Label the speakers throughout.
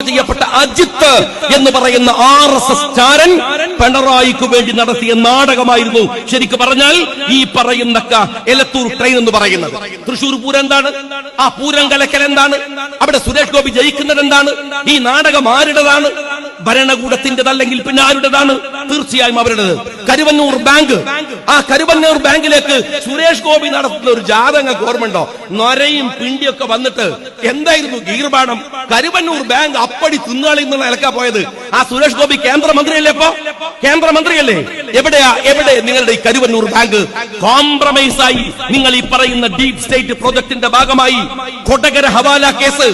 Speaker 1: ചെയ്യപ്പെട്ട അജിത്ത് എന്ന് പറയുന്ന RSS ചാരൻ പിണറായിക്ക് വേണ്ടി നടത്തിയ നാടകമായിരുന്നു ശരിക്കും പറഞ്ഞാൽ ഈ പറയുന്ന എലത്തൂർ ട്രെയിൻ എന്ന് പറയുന്നത്. തൃശൂർ പൂരം എന്താണ്? ആ പൂരം കലക്കൽ എന്താണ്? അവിടെ സുരേഷ് ഗോപി ജയിക്കുന്നത് എന്താണ്? ഈ നാടകം ആരുടേതാണ്? ഭരണകൂടത്തിൻ്റെതല്ലെങ്കിൽ പിന്നെ ആരുടേതാണ്? തീർച്ചയായും അവരുടേത്. കരുവന്നൂർ ബാങ്ക്, ആ കരുവന്നൂർ ബാങ്കിലേക്ക് സുരേഷ് ഗോപി നടത്തുന്ന ഒരു ജാഥങ്ങൾക്ക് ഓർമ്മയുണ്ടോ? നൊരയും പിണ്ടിയൊക്കെ വന്നിട്ട് എന്തായിരുന്നു ഗീർബാണം? കരുവന്നൂർ ബാങ്ക് അപ്പടി തിന്നാളി എന്നുള്ള നിലക്കാ പോയത്. ആ സുരേഷ് ഗോപി കേന്ദ്രമന്ത്രിയല്ലേ? ഇപ്പൊ കേന്ദ്രമന്ത്രിയല്ലേ? എവിടെ നിങ്ങളുടെ ഈ കരുവന്നൂർ ബാങ്ക്? കോംപ്രമൈസ് ആയി നിങ്ങൾ ഈ പറയുന്ന ഡീപ് സ്റ്റേറ്റ് പ്രോജക്ടിന്റെ ഭാഗമായി കൊടകര ഹവാല കേസ്,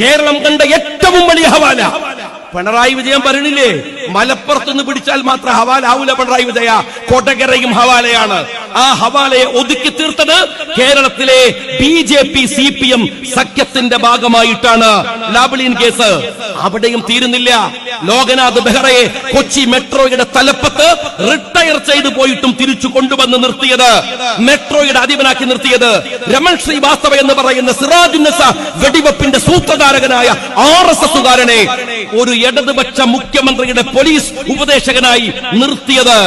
Speaker 1: കേരളം കണ്ട ഏറ്റവും വലിയ ഹവാല. പിണറായി വിജയൻ പറഞ്ഞില്ലേ, മലപ്പുറത്തുനിന്ന് പിടിച്ചാൽ മാത്രം ഹവാല ആവൂല പിണറായി വിജയ, കൊടകരയും ഹവാലയാണ്. ആ ഹവാലയെ ഒതുക്കി തീർത്തത് കേരളത്തിലെ BJP CPM സഖ്യത്തിന്റെ ഭാഗമായിട്ടാണ്. ലാവ്ലിൻ കേസ് അവിടെയും തീരുന്നില്ല. ലോകനാഥ് ബെഹ്റയെ കൊച്ചി മെട്രോയുടെ തലപ്പത്ത് റിട്ടയർ ചെയ്തു പോയിട്ടും തിരിച്ചു കൊണ്ടുവന്ന് നിർത്തിയത്, മെട്രോയുടെ അധിപനാക്കി നിർത്തിയത് രമൺ ശ്രീവാസ്തവ എന്ന് പറയുന്ന സിറാജുന്നസ വെടിവെപ്പിന്റെ സൂത്രധാരകനായ RSSകാരനെ ഒരു ഇടതുപക്ഷ മുഖ്യമന്ത്രിയുടെ പോലീസ് ഉപദേശകനായി നിർത്തിയത്.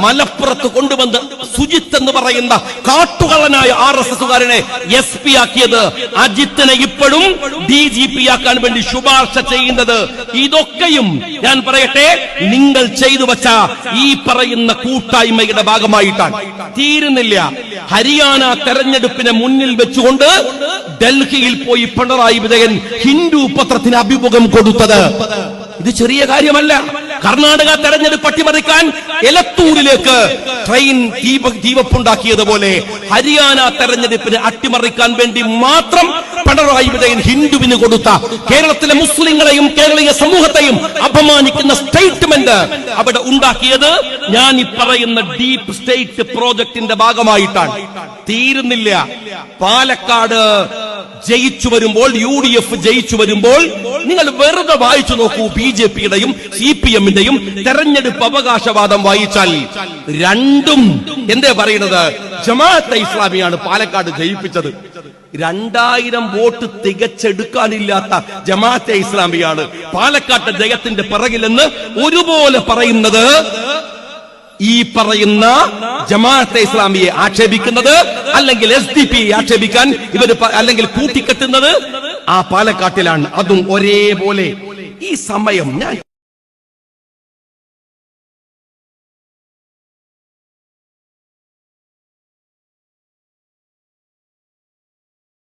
Speaker 1: മലപ്പുറത്ത് കൊണ്ടുവന്ന് സുജിത്ത് എന്ന് പറയുന്ന കാട്ടുകള്ളനായ RSSകാരനെ SP ആക്കിയത്. അജിത്തിനെ ഇപ്പോഴും DGP ആക്കാൻ വേണ്ടി ശുപാർശ ചെയ്യുന്നത്. ഇതൊക്കെയും ഞാൻ പറയട്ടെ, നിങ്ങൾ ചെയ്തു വച്ച ഈ പറയുന്ന കൂട്ടായ്മയുടെ ഭാഗമായിട്ടാണ്. തീരുന്നില്ല. ഹരിയാന തെരഞ്ഞെടുപ്പിനെ മുന്നിൽ വെച്ചുകൊണ്ട് ഡൽഹിയിൽ പോയി പിണറായി വിജയൻ ഹിന്ദു പത്രത്തിന് അഭിമുഖം കൊടുത്തത് ഇത് ചെറിയ കാര്യമല്ല. കർണാടക തെരഞ്ഞെടുപ്പ് അട്ടിമറിക്കാൻ എലത്തൂരിലേക്ക് ട്രെയിൻ ദീപപ്പുണ്ടാക്കിയതുപോലെ ഹരിയാന തെരഞ്ഞെടുപ്പിനെ അട്ടിമറിക്കാൻ വേണ്ടി മാത്രം പിണറായി വിജയൻ ഹിന്ദുവിന് കൊടുത്ത, കേരളത്തിലെ മുസ്ലിങ്ങളെയും കേരളീയ സമൂഹത്തെയും അപമാനിക്കുന്ന സ്റ്റേറ്റ്മെന്റ് അവിടെ ഉണ്ടാക്കിയത് ഞാൻ ഈ പറയുന്ന ഡീപ് സ്റ്റേറ്റ് പ്രോജക്ടിന്റെ ഭാഗമായിട്ടാണ്. തീരുന്നില്ല. പാലക്കാട് ജയിച്ചു വരുമ്പോൾ, UDF ജയിച്ചു വരുമ്പോൾ നിങ്ങൾ വെറുതെ വായിച്ചു നോക്കൂ. BJPയുടെയും CPMന്റെയും തെരഞ്ഞെടുപ്പ് അവകാശവാദം വായിച്ചാൽ രണ്ടും എന്തേ പറയുന്നത്? ജമാഅത്തെ ഇസ്ലാമിയാണ് പാലക്കാട് ജയിപ്പിച്ചത്. 2000 വോട്ട് തികച്ചെടുക്കാനില്ലാത്ത ജമാഅത്തെ ഇസ്ലാമിയാണ് പാലക്കാട്ടെ ജയത്തിന്റെ പിറകിലെന്ന് ഒരുപോലെ പറയുന്നത്. ഈ പറയുന്ന ജമാഅത്തെ ഇസ്ലാമിയെ ആക്ഷേപിക്കുന്നത്, അല്ലെങ്കിൽ SDP ആക്ഷേപിക്കാൻ ഇവർ അല്ലെങ്കിൽ കൂട്ടിക്കെട്ടുന്നത് ആ പാലക്കാട്ടിലാണ്. അതും ഒരേപോലെ. ഈ സമയം ഞാൻ